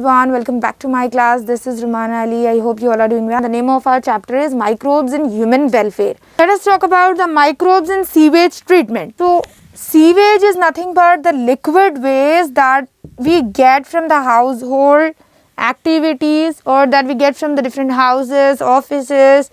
everyone, welcome back to my class. This is Rumana Ali. I hope you all are doing well. The name of our chapter is Microbes in Human Welfare. Let us talk about the microbes in sewage treatment. So, sewage is nothing but the liquid waste that we get from the household activities or that we get from the different houses, offices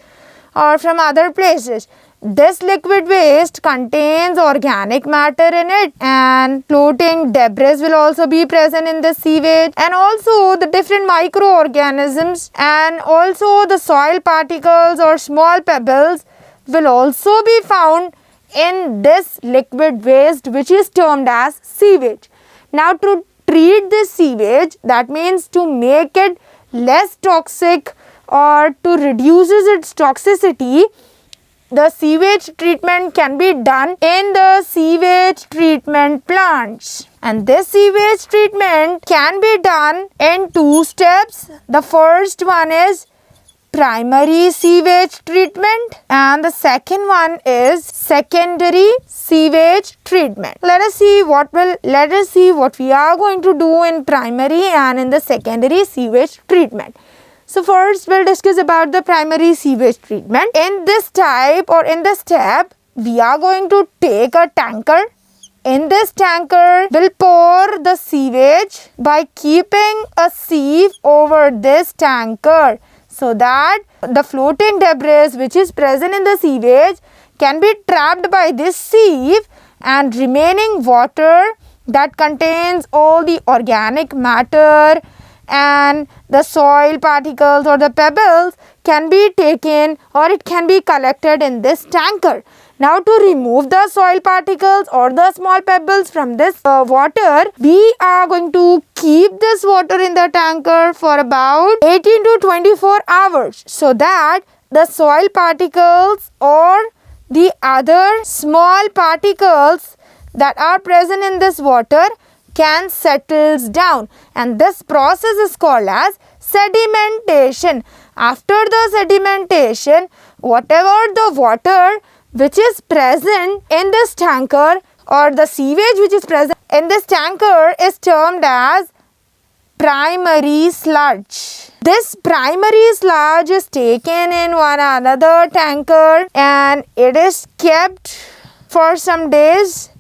or from other places. This liquid waste contains organic matter in it, and floating debris will also be present in the sewage, and also the different microorganisms and also the soil particles or small pebbles will also be found in this liquid waste, which is termed as sewage. Now, to treat this sewage, that means to make it less toxic or to reduce its toxicity, the sewage treatment can be done in the sewage treatment plants. And this sewage treatment can be done in two steps. The first one is primary sewage treatment and the second one is secondary sewage treatment. Let us see what we are going to do in primary and in the secondary sewage treatment. So first we'll discuss about the primary sewage treatment. In this type or in this step, we are going to take a tanker. In this tanker, we'll pour the sewage by keeping a sieve over this tanker so that the floating debris which is present in the sewage can be trapped by this sieve, and remaining water that contains all the organic matter and the soil particles or the pebbles can be taken or it can be collected in this tanker. Now, to remove the soil particles or the small pebbles from this water, we are going to keep this water in the tanker for about 18 to 24 hours so that the soil particles or the other small particles that are present in this water can settles down, and this process is called as sedimentation. After the sedimentation, whatever the water which is present in this tanker or the sewage which is present in this tanker is termed as primary sludge. This primary sludge is taken in one another tanker and it is kept for some days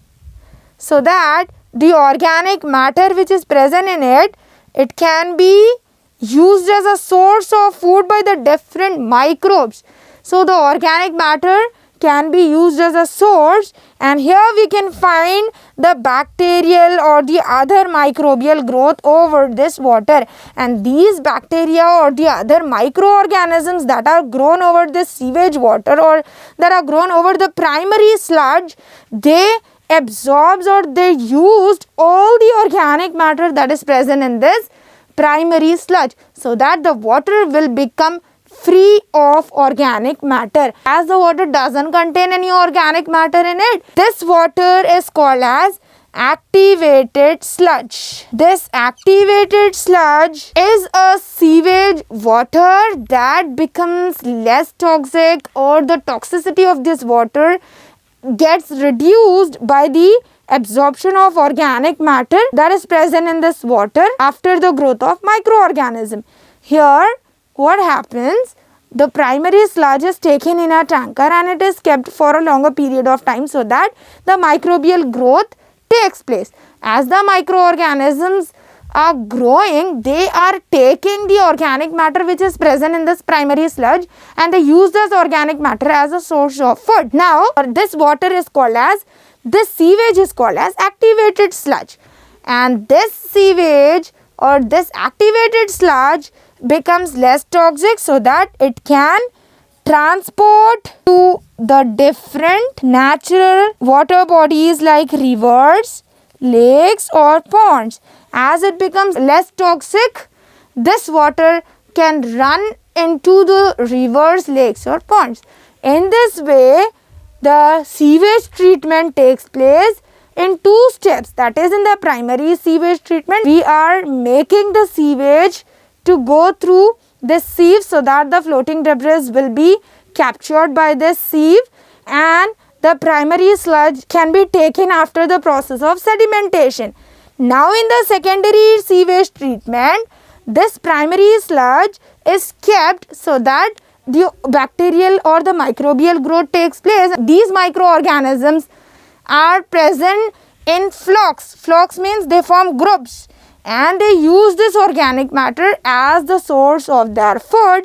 so that the organic matter which is present in it, it can be used as a source of food by the different microbes. So, the organic matter can be used as a source, and here we can find the bacterial or the other microbial growth over this water, and these bacteria or the other microorganisms that are grown over this sewage water or that are grown over the primary sludge, they absorbs or they used all the organic matter that is present in this primary sludge so that the water will become free of organic matter. As the water doesn't contain any organic matter in it, this water is called as activated sludge. This activated sludge is a sewage water that becomes less toxic, or the toxicity of this water gets reduced by the absorption of organic matter that is present in this water after the growth of microorganism. Here what happens, the primary sludge is taken in a tanker and it is kept for a longer period of time so that the microbial growth takes place. As the microorganisms are growing, they are taking the organic matter which is present in this primary sludge and they use this organic matter as a source of food. Now, this water is called as, this sewage is called as activated sludge, and this sewage or this activated sludge becomes less toxic so that it can transport to the different natural water bodies like rivers, lakes or ponds. As it becomes less toxic, this water can run into the rivers, lakes or ponds. In this way, the sewage treatment takes place in two steps. That is, in the primary sewage treatment, we are making the sewage to go through this sieve so that the floating debris will be captured by this sieve, and the primary sludge can be taken after the process of sedimentation. Now in the secondary sewage treatment, This primary sludge is kept so that the bacterial or the microbial growth takes place. These microorganisms are present in flocks. Flocks means they form groups, and they use this organic matter as the source of their food.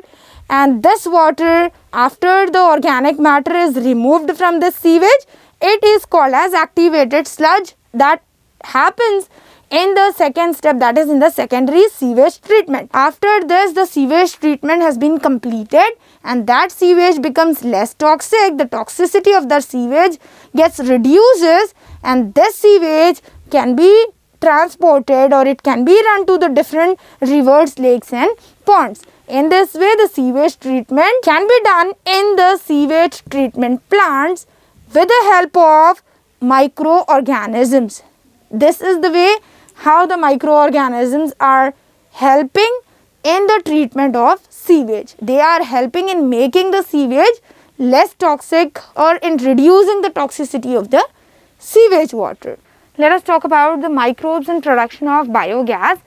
And this water, after the organic matter is removed from this sewage, it is called as activated sludge. That happens in the second step, that is in the secondary sewage treatment. After this, the sewage treatment has been completed and that sewage becomes less toxic. The toxicity of the sewage gets reduces, and this sewage can be transported or it can be run to the different rivers, lakes and ponds. In this way, the sewage treatment can be done in the sewage treatment plants with the help of microorganisms. This is the way how the microorganisms are helping in the treatment of sewage. They are helping in making the sewage less toxic or in reducing the toxicity of the sewage water. Let us talk about the microbes in production of biogas.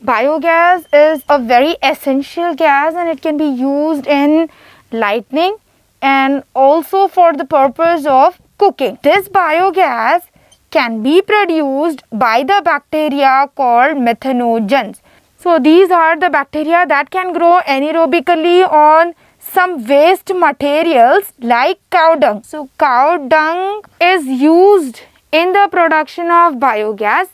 Biogas is a very essential gas and it can be used in lighting and also for the purpose of cooking. This biogas can be produced by the bacteria called methanogens. So these are the bacteria that can grow anaerobically on some waste materials like cow dung. So cow dung is used in the production of biogas.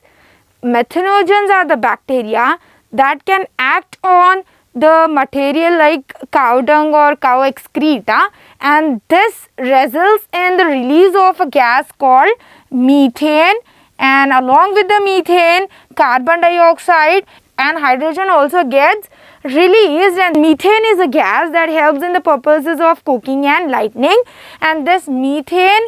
Methanogens are the bacteria that can act on the material like cow dung or cow excreta, and this results in the release of a gas called methane, and along with the methane, carbon dioxide and hydrogen also gets released, and methane is a gas that helps in the purposes of cooking and lighting. And this methane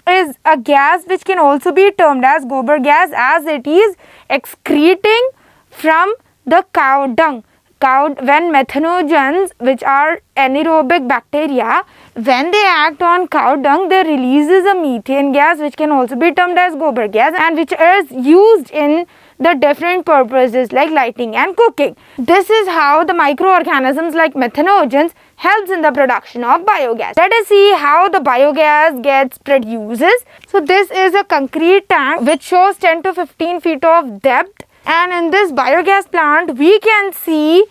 is a gas which can also be termed as gobar gas, as it is excreting from the cow dung. When methanogens, which are anaerobic bacteria, when they act on cow dung, they releases a methane gas which can also be termed as gobar gas and which is used in the different purposes like lighting and cooking. This is how the microorganisms like methanogens helps in the production of biogas. Let us see how the biogas gets produces. So this is a concrete tank which shows 10 to 15 feet of depth, and in this biogas plant we can see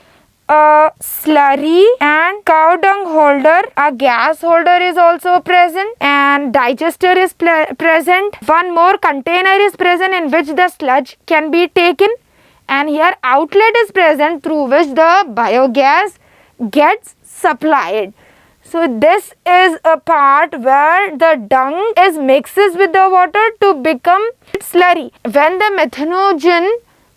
a slurry and cow dung holder. A gas holder is also present and digester is present. One more container is present in which the sludge can be taken, and here outlet is present through which the biogas gets supplied. So this is a part where the dung is mixes with the water to become slurry. When the methanogen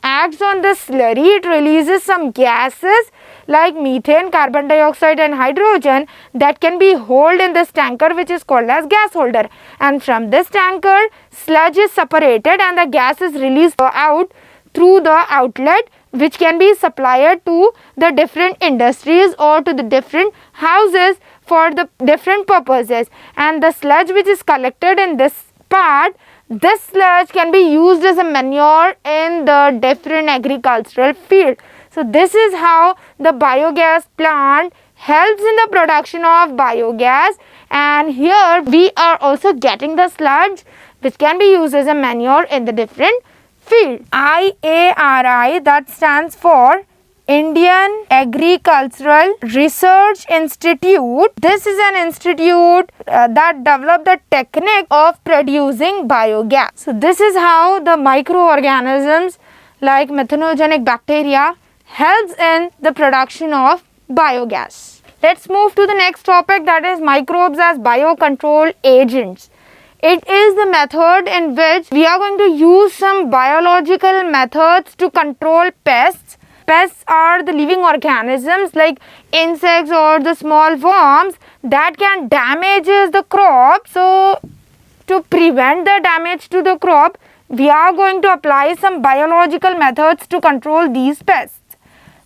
acts on the slurry, it releases some gases like methane, carbon dioxide and hydrogen that can be held in this tanker which is called as gas holder, and from this tanker sludge is separated and the gas is released out through the outlet which can be supplied to the different industries or to the different houses for the different purposes. And the sludge which is collected in this part, this sludge can be used as a manure in the different agricultural field. So this is how the biogas plant helps in the production of biogas, and here we are also getting the sludge which can be used as a manure in the different field. IARI, that stands for Indian Agricultural Research Institute. This is an institute that developed the technique of producing biogas. So this is how the microorganisms like methanogenic bacteria helps in the production of biogas. Let's move to the next topic, that is microbes as biocontrol agents. It is the method in which we are going to use some biological methods to control pests. Pests are the living organisms like insects or the small worms that can damage the crop. So to prevent the damage to the crop, we are going to apply some biological methods to control these pests.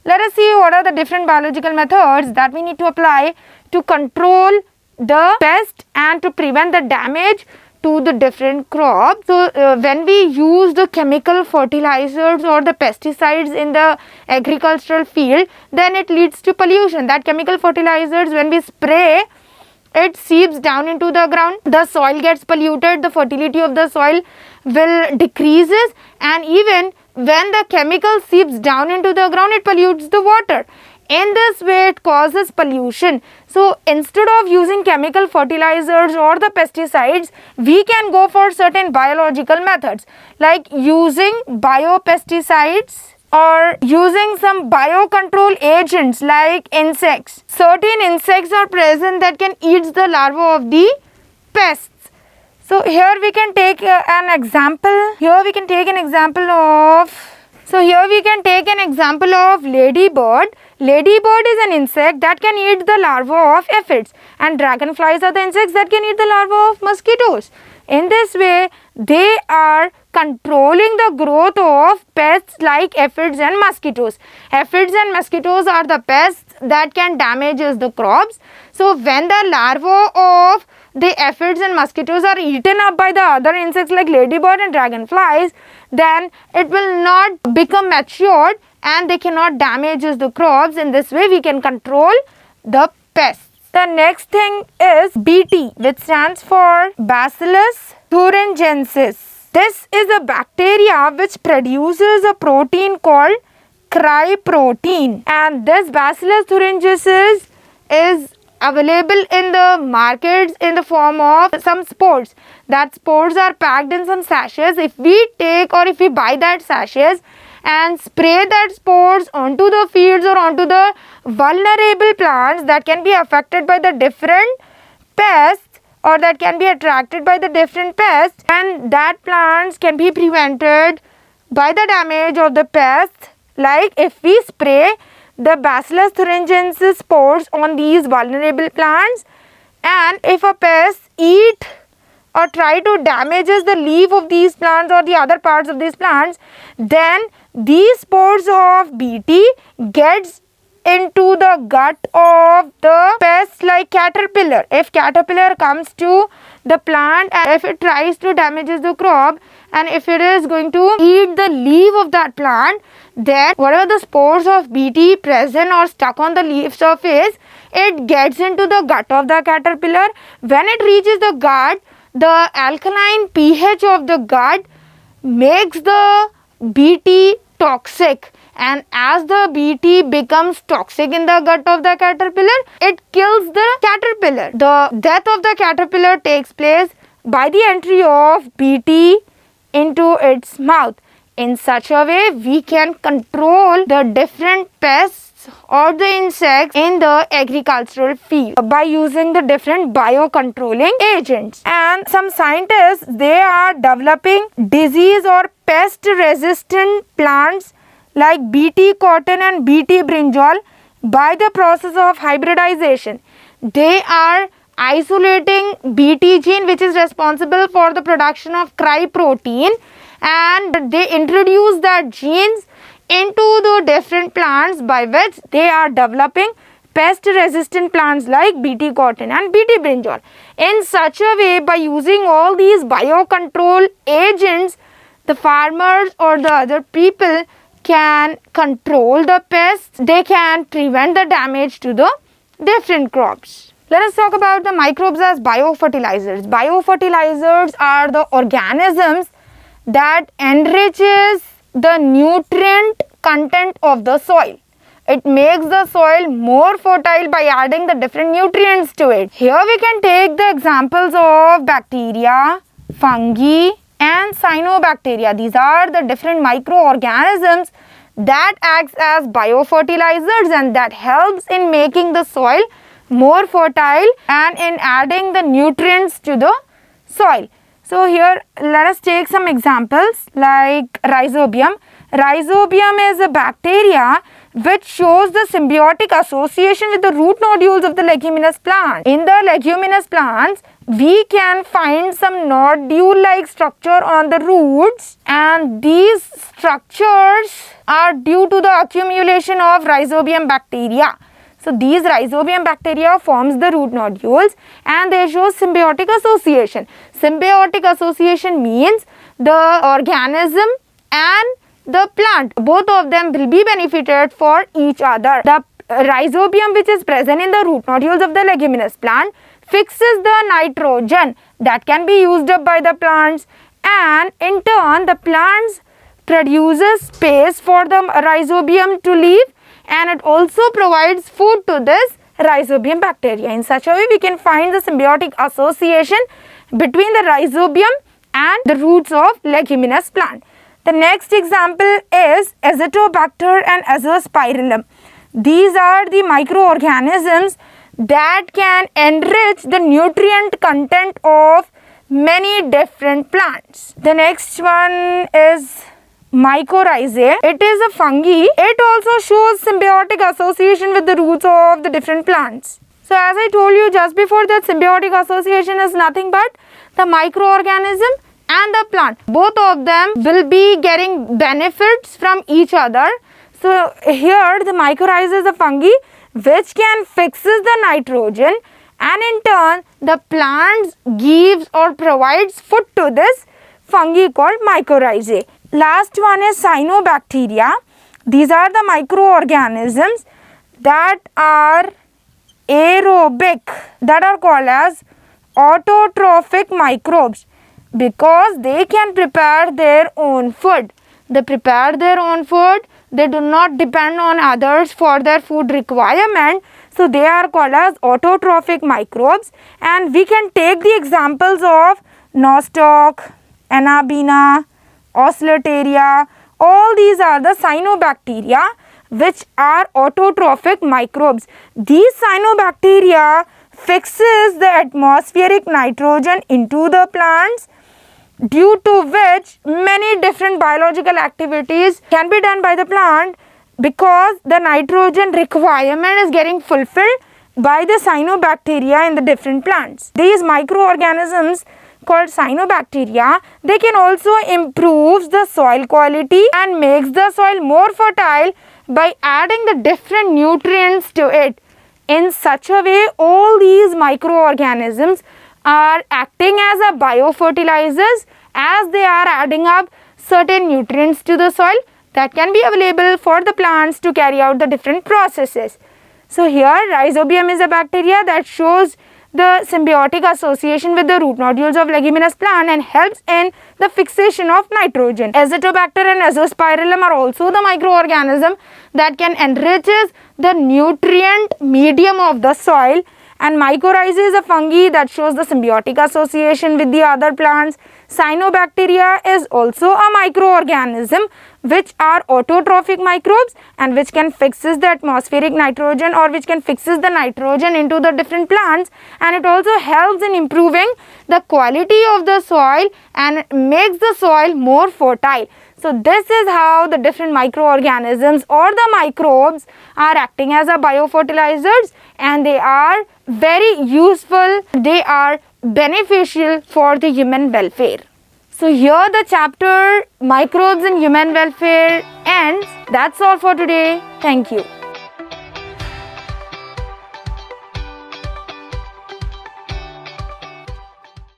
Let us see what are the different biological methods that we need to apply to control the pest and to prevent the damage to the different crops. So when we use the chemical fertilizers or the pesticides in the agricultural field, then it leads to pollution. That chemical fertilizers, when we spray, it seeps down into the ground, the soil gets polluted, the fertility of the soil will decreases, and even when the chemical seeps down into the ground, it pollutes the water. In this way, it causes pollution. So instead of using chemical fertilizers or the pesticides, we can go for certain biological methods like using biopesticides or using some biocontrol agents like insects. Certain insects are present that can eat the larvae of the pests. So here we can take an example. Here we can take an example of ladybird. Ladybird is an insect that can eat the larvae of aphids, and dragonflies are the insects that can eat the larvae of mosquitoes. In this way, they are controlling the growth of pests like aphids and mosquitoes. Aphids and mosquitoes are the pests that can damage the crops. So when the larvae of the aphids and mosquitoes are eaten up by the other insects like ladybird and dragonflies, then it will not become matured and they cannot damage the crops. In this way, we can control the pests. The next thing is BT, which stands for Bacillus thuringiensis. This is a bacteria which produces a protein called cryprotein, and this Bacillus thuringiensis is available in the markets in the form of some spores. That spores are packed in some sachets. If we take or if we buy that sachets and spray that spores onto the fields or onto the vulnerable plants that can be affected by the different pests or that can be attracted by the different pests, and that plants can be prevented by the damage of the pests. Like if we spray the Bacillus thuringiensis spores on these vulnerable plants, and if a pest eat or try to damages the leaf of these plants or the other parts of these plants, then these spores of BT gets into the gut of the pests like caterpillar. If caterpillar comes to the plant and if it tries to damages the crop, and if it is going to eat the leaf of that plant, then whatever the spores of BT present or stuck on the leaf surface, it gets into the gut of the caterpillar. When it reaches the gut, the alkaline pH of the gut makes the BT toxic, and as the BT becomes toxic in the gut of the caterpillar, it kills the caterpillar. The death of the caterpillar takes place by the entry of BT into its mouth. In such a way, we can control the different pests or the insects in the agricultural field by using the different biocontrolling agents. And some scientists, they are developing disease or pest resistant plants like BT cotton and BT brinjal by the process of hybridization. They are isolating BT gene, which is responsible for the production of cryprotein, and they introduce that genes into the different plants by which they are developing pest resistant plants like BT cotton and BT brinjal. In such a way, by using all these biocontrol agents, the farmers or the other people can control the pests. They can prevent the damage to the different crops. Let us talk about the microbes as biofertilizers. Biofertilizers are the organisms that enriches the nutrient content of the soil. It makes the soil more fertile by adding the different nutrients to it. Here we can take the examples of bacteria, fungi and cyanobacteria. These are the different microorganisms that acts as biofertilizers and that helps in making the soil more fertile and in adding the nutrients to the soil. So here let us take some examples like rhizobium. Rhizobium is a bacteria which shows the symbiotic association with the root nodules of the leguminous plant. In the leguminous plants, we can find some nodule-like structure on the roots, and these structures are due to the accumulation of rhizobium bacteria. So these rhizobium bacteria forms the root nodules and they show symbiotic association. Symbiotic association means the organism and the plant, both of them will be benefited for each other. The rhizobium which is present in the root nodules of the leguminous plant fixes the nitrogen that can be used up by the plants, and in turn the plants produces space for the rhizobium to live, and it also provides food to this rhizobium bacteria. In such a way we can find the symbiotic association between the rhizobium and the roots of leguminous plant. The next example is Azotobacter and Azospirillum. These are the microorganisms that can enrich the nutrient content of many different plants. The next one is Mycorrhizae. It is a fungi. It also shows symbiotic association with the roots of the different plants. So as I told you just before that, symbiotic association is nothing but the microorganism and the plant. Both of them will be getting benefits from each other. So here the mycorrhiza is a fungi which can fixes the nitrogen, and in turn the plants gives or provides food to this fungi called mycorrhizae. Last one is cyanobacteria. These are the microorganisms that are aerobic, that are called as autotrophic microbes, because they can prepare their own food. They prepare their own food. They do not depend on others for their food requirement. So they are called as autotrophic microbes, and we can take the examples of nostoc, Anabaena, Oscillataria. All these are the cyanobacteria which are autotrophic microbes. These cyanobacteria fixes the atmospheric nitrogen into the plants, due to which many different biological activities can be done by the plant, because the nitrogen requirement is getting fulfilled by the cyanobacteria in the different plants. These microorganisms called cyanobacteria, they can also improve the soil quality and makes the soil more fertile by adding the different nutrients to it. In such a way, all these microorganisms are acting as a biofertilizers, as they are adding up certain nutrients to the soil that can be available for the plants to carry out the different processes. So here rhizobium is a bacteria that shows the symbiotic association with the root nodules of leguminous plant and helps in the fixation of nitrogen. Azotobacter and Azospirillum are also the microorganism that can enriches the nutrient medium of the soil, and mycorrhizae is a fungi that shows the symbiotic association with the other plants. Cyanobacteria is also a microorganism which are autotrophic microbes and which can fixes the atmospheric nitrogen, or which can fixes the nitrogen into the different plants, and it also helps in improving the quality of the soil and makes the soil more fertile. So this is how the different microorganisms or the microbes are acting as a biofertilizers, and they are very useful. They are beneficial for the human welfare. So here the chapter microbes in human welfare ends. That's all for today. Thank you.